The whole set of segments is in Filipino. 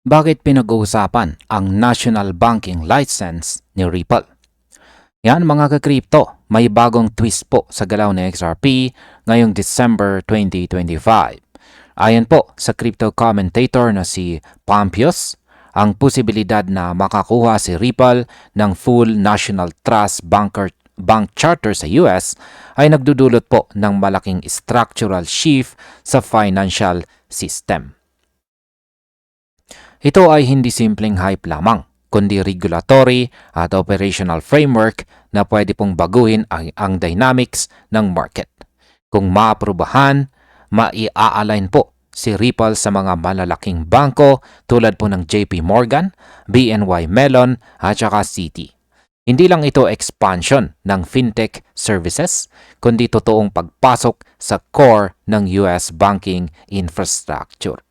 Bakit pinag-uusapan ang National Banking License ni Ripple? Yan mga ka-crypto, may bagong twist po sa galaw ni XRP ngayong December 2025. Ayon po sa crypto commentator na si Pompeius, ang posibilidad na makakuha si Ripple ng full National Trust Bank Charter sa US ay nagdudulot po ng malaking structural shift sa financial system. Ito ay hindi simpleng hype lamang, kundi regulatory at operational framework na pwede pong baguhin ang dynamics ng market. Kung maaprubahan, mai-align po si Ripple sa mga malalaking bangko tulad po ng JP Morgan, BNY Mellon at saka Citi. Hindi lang ito expansion ng fintech services, kundi totoong pagpasok sa core ng US banking infrastructure.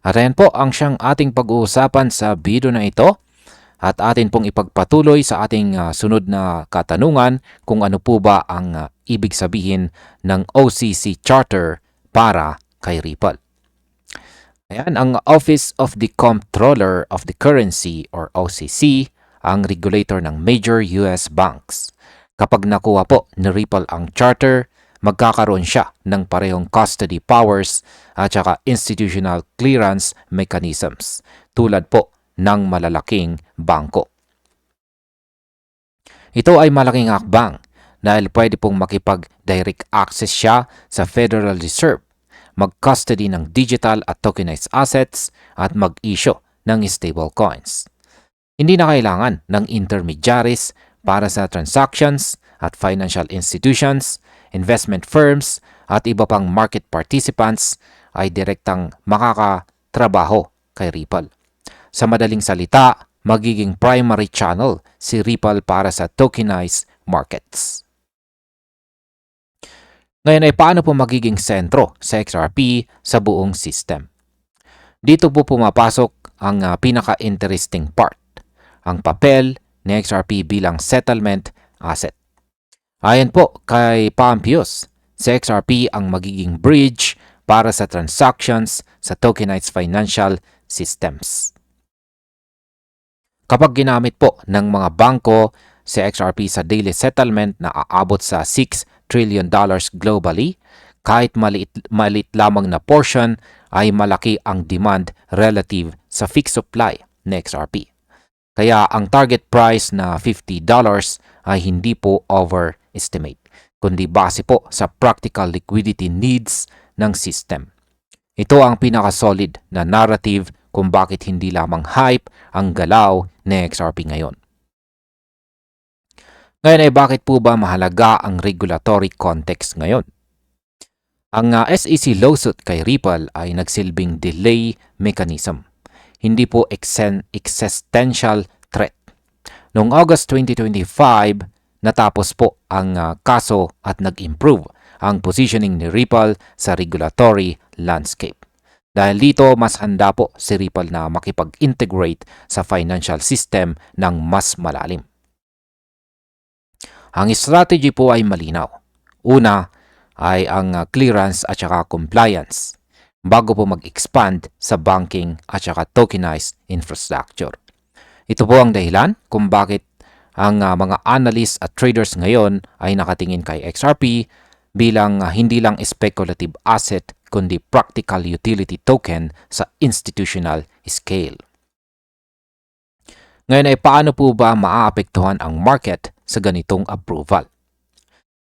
At ayan po ang siyang ating pag-uusapan sa video na ito at atin pong ipagpatuloy sa ating sunod na katanungan kung ano po ba ang ibig sabihin ng OCC Charter para kay Ripple. Ayan, ang Office of the Comptroller of the Currency or OCC ang regulator ng major US banks. Kapag nakuha po ni Ripple ang charter, magkakaroon siya ng parehong custody powers at saka institutional clearance mechanisms tulad po ng malalaking bangko. Ito ay malaking hakbang dahil pwede pong makipag-direct access siya sa Federal Reserve, mag-custody ng digital at tokenized assets at mag-issue ng stablecoins. Hindi na kailangan ng intermediaries para sa transactions at financial institutions, investment firms at iba pang market participants ay direktang makakatrabaho kay Ripple. Sa madaling salita, magiging primary channel si Ripple para sa tokenized markets. Ngayon ay paano po magiging sentro sa XRP sa buong system? Dito po pumapasok ang pinaka-interesting part, ang papel ni XRP bilang settlement asset. Ayon po kay Pompeius, si XRP ang magiging bridge para sa transactions sa tokenized financial systems. Kapag ginamit po ng mga bangko si XRP sa daily settlement na aabot sa $6 trillion globally, kahit maliit lamang na portion ay malaki ang demand relative sa fixed supply ni XRP. Kaya ang target price na $50 ay hindi po overestimate, kundi base po sa practical liquidity needs ng system. Ito ang pinaka-solid na narrative kung bakit hindi lamang hype ang galaw ni XRP ngayon. Ngayon ay bakit po ba mahalaga ang regulatory context ngayon? Ang SEC lawsuit kay Ripple ay nagsilbing delay mechanism, hindi po existential threat. Noong August 2025, natapos po ang kaso at nag-improve ang positioning ni Ripple sa regulatory landscape. Dahil dito, mas handa po si Ripple na makipag-integrate sa financial system ng mas malalim. Ang strategy po ay malinaw. Una ay ang clearance at saka compliance bago po mag-expand sa banking at saka tokenized infrastructure. Ito po ang dahilan kung bakit ang mga analysts at traders ngayon ay nakatingin kay XRP bilang hindi lang speculative asset kundi practical utility token sa institutional scale. Ngayon ay paano po ba maaapektuhan ang market sa ganitong approval?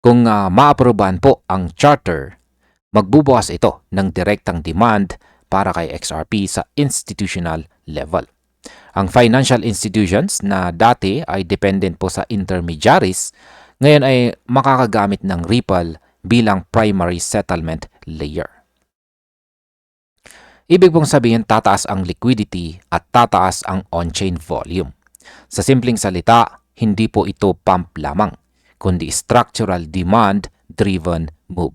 Kung maaprobahan po ang charter, magbubukas ito ng direktang demand para kay XRP sa institutional level. Ang financial institutions na dati ay dependent po sa intermediaries, ngayon ay makakagamit ng Ripple bilang primary settlement layer. Ibig pong sabihin tataas ang liquidity at tataas ang on-chain volume. Sa simpleng salita, hindi po ito pump lamang, kundi structural demand-driven move.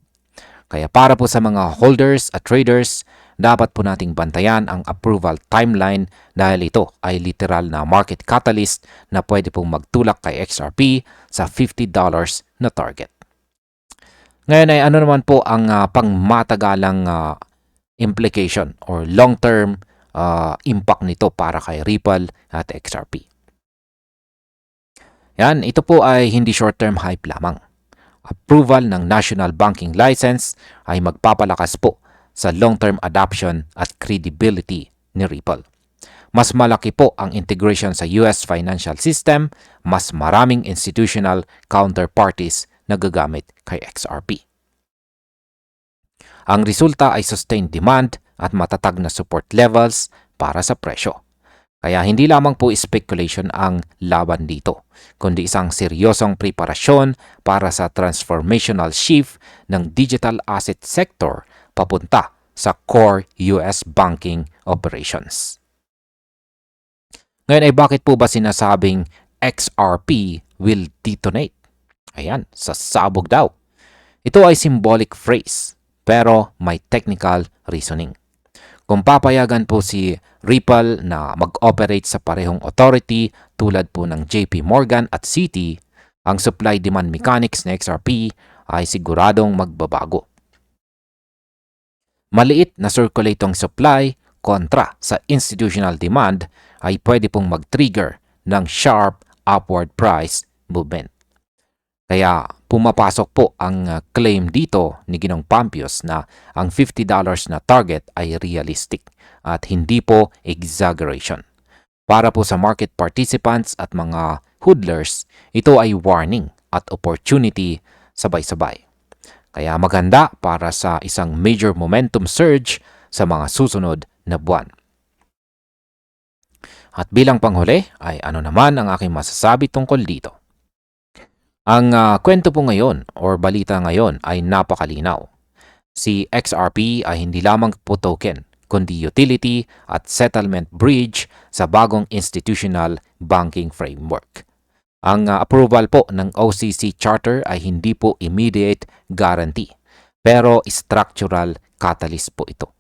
Kaya para po sa mga holders at traders, dapat po nating bantayan ang approval timeline dahil ito ay literal na market catalyst na pwede pong magtulak kay XRP sa $50 na target. Ngayon ay ano naman po ang pangmatagalang implication or long-term impact nito para kay Ripple at XRP. Yan, ito po ay hindi short-term hype lamang. Approval ng National Banking License ay magpapalakas po sa long-term adoption at credibility ni Ripple. Mas malaki po ang integration sa US financial system, mas maraming institutional counterparties na gagamit kay XRP. Ang resulta ay sustained demand at matatag na support levels para sa presyo. Kaya hindi lamang po speculation ang laban dito, kundi isang seryosong preparasyon para sa transformational shift ng digital asset sector papunta sa core US banking operations. Ngayon ay bakit po ba sinasabing XRP will detonate? Ayan, sasabog daw. Ito ay symbolic phrase, pero may technical reasoning. Kung papayagan po si Ripple na mag-operate sa parehong authority tulad po ng JP Morgan at Citi, ang supply-demand mechanics ng XRP ay siguradong magbabago. Maliit na circulating supply kontra sa institutional demand ay pwede pong mag-trigger ng sharp upward price movement. Kaya pumapasok po ang claim dito ni Ginong Pampios na ang $50 na target ay realistic at hindi po exaggeration. Para po sa market participants at mga hodlers, ito ay warning at opportunity sabay-sabay. Kaya maganda para sa isang major momentum surge sa mga susunod na buwan. At bilang panghuli ay ano naman ang aking masasabi tungkol dito? Ang kwento po ngayon or balita ngayon ay napakalinaw. Si XRP ay hindi lamang po token, kundi utility at settlement bridge sa bagong institutional banking framework. Ang approval po ng OCC Charter ay hindi po immediate guarantee, pero structural catalyst po ito.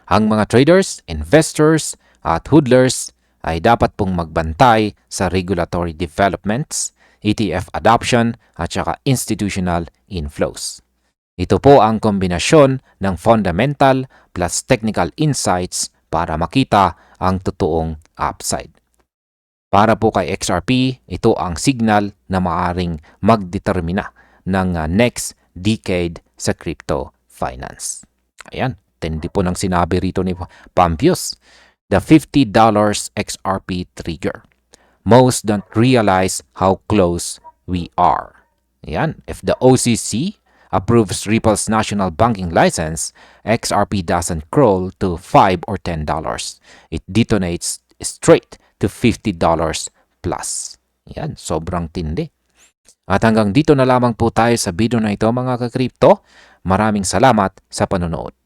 Ang mga traders, investors at hodlers ay dapat pong magbantay sa regulatory developments, ETF adoption at saka institutional inflows. Ito po ang kombinasyon ng fundamental plus technical insights para makita ang totoong upside. Para po kay XRP, ito ang signal na maaaring magdetermina ng next decade sa crypto finance. Ayan, tindi po ng sinabi rito ni Pampios. The $50 XRP trigger. Most don't realize how close we are. Yan. If the OCC approves Ripple's national banking license, XRP doesn't crawl to $5 or $10. It detonates straight to $50 plus. Yan. Sobrang tindi. At hanggang dito na lamang po tayo sa video na ito mga ka-crypto. Maraming salamat sa panonood.